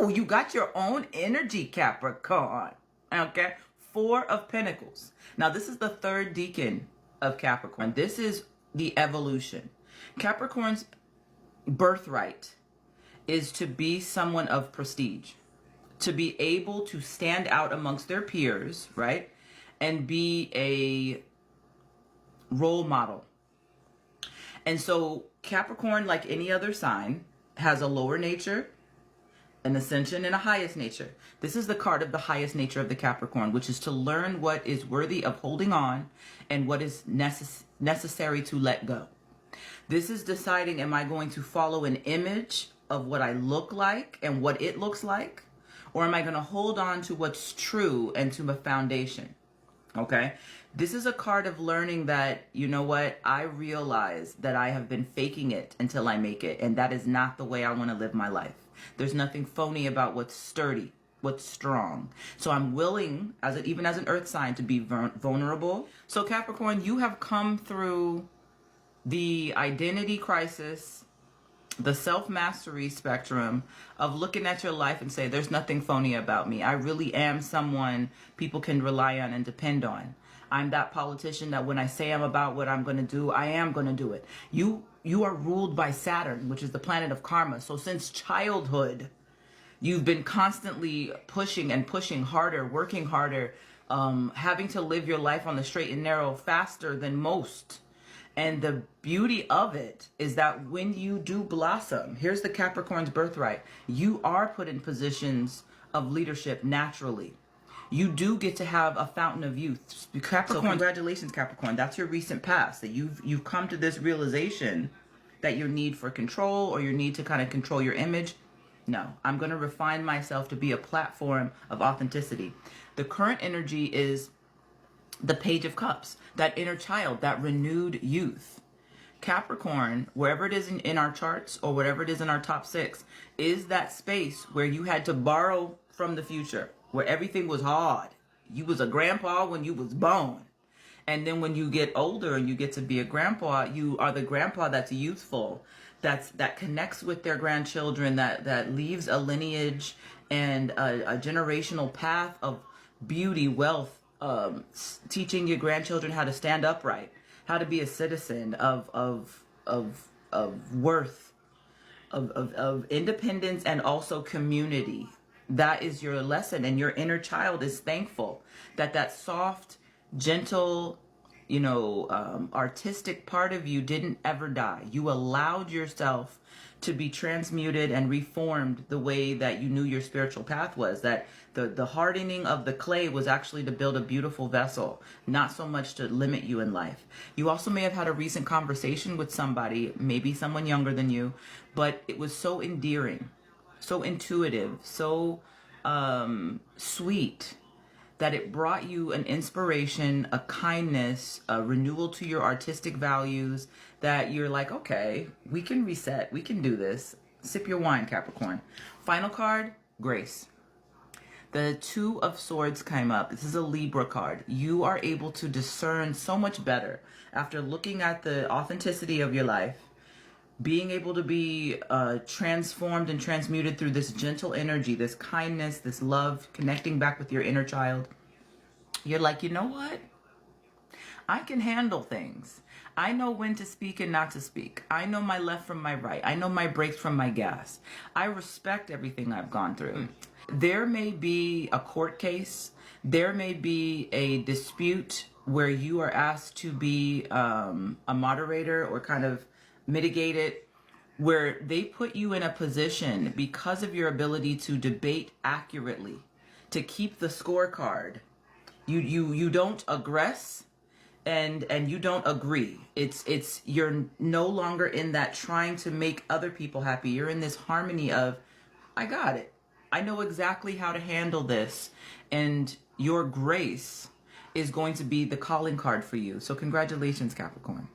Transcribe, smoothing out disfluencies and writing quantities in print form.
Ooh, you got your own energy, Capricorn. Okay. 4 of Pentacles. Now, this is the 3rd decan of Capricorn. This is the evolution. Capricorn's birthright is to be someone of prestige, to be able to stand out amongst their peers, right? And be a role model. And so Capricorn, like any other sign, has a lower nature, an ascension, and a highest nature. This is the card of the highest nature of the Capricorn, which is to learn what is worthy of holding on and what is necessary to let go. This is deciding, am I going to follow an image of what I look like and what it looks like? Or am I going to hold on to what's true and to a foundation? Okay. This is a card of learning that, you know what, I realize that I have been faking it until I make it. And that is not the way I want to live my life. There's nothing phony about what's sturdy, what's strong. So I'm willing, even as an earth sign, to be vulnerable. So Capricorn, you have come through the identity crisis, the self-mastery spectrum of looking at your life and say, there's nothing phony about me. I really am someone people can rely on and depend on. I'm that politician that when I say I'm about what I'm going to do, I am going to do it. You are ruled by Saturn, which is the planet of karma. So since childhood, you've been constantly pushing and pushing harder, working harder, having to live your life on the straight and narrow faster than most. And the beauty of it is that when you do blossom, here's the Capricorn's birthright. You are put in positions of leadership naturally. You do get to have a fountain of youth. Capricorn, so congratulations, Capricorn. That's your recent past, that you've come to this realization that your need for control or your need to kind of control your image. No, I'm going to refine myself to be a platform of authenticity. The current energy is the Page of Cups, that inner child, that renewed youth. Capricorn, wherever it is in our charts or whatever it is in our top 6, is that space where you had to borrow from the future, where everything was hard. You was a grandpa when you was born. And then when you get older and you get to be a grandpa, you are the grandpa that's youthful, that connects with their grandchildren, that leaves a lineage and a generational path of beauty, wealth, teaching your grandchildren how to stand upright, how to be a citizen of worth, of independence, and also community. That is your lesson, and your inner child is thankful that soft, gentle, artistic part of you didn't ever die. You allowed yourself to be transmuted and reformed the way that you knew your spiritual path was, that the hardening of the clay was actually to build a beautiful vessel, not so much to limit you in life. You also may have had a recent conversation with somebody, maybe someone younger than you, but it was so endearing, so intuitive, so sweet, that it brought you an inspiration, a kindness, a renewal to your artistic values, that you're like, okay, we can reset, we can do this. Sip your wine, Capricorn. Final card, Grace. The 2 of Swords came up. This is a Libra card. You are able to discern so much better after looking at the authenticity of your life, being able to be transformed and transmuted through this gentle energy, this kindness, this love, connecting back with your inner child. You're like, you know what? I can handle things. I know when to speak and not to speak. I know my left from my right. I know my brakes from my gas. I respect everything I've gone through. There may be a court case. There may be a dispute where you are asked to be a moderator or kind of mitigate it, where they put you in a position because of your ability to debate accurately, to keep the scorecard. You don't aggress and you don't agree. It's you're no longer in that trying to make other people happy. You're in this harmony of, I got it. I know exactly how to handle this, and your grace is going to be the calling card for you. So congratulations, Capricorn.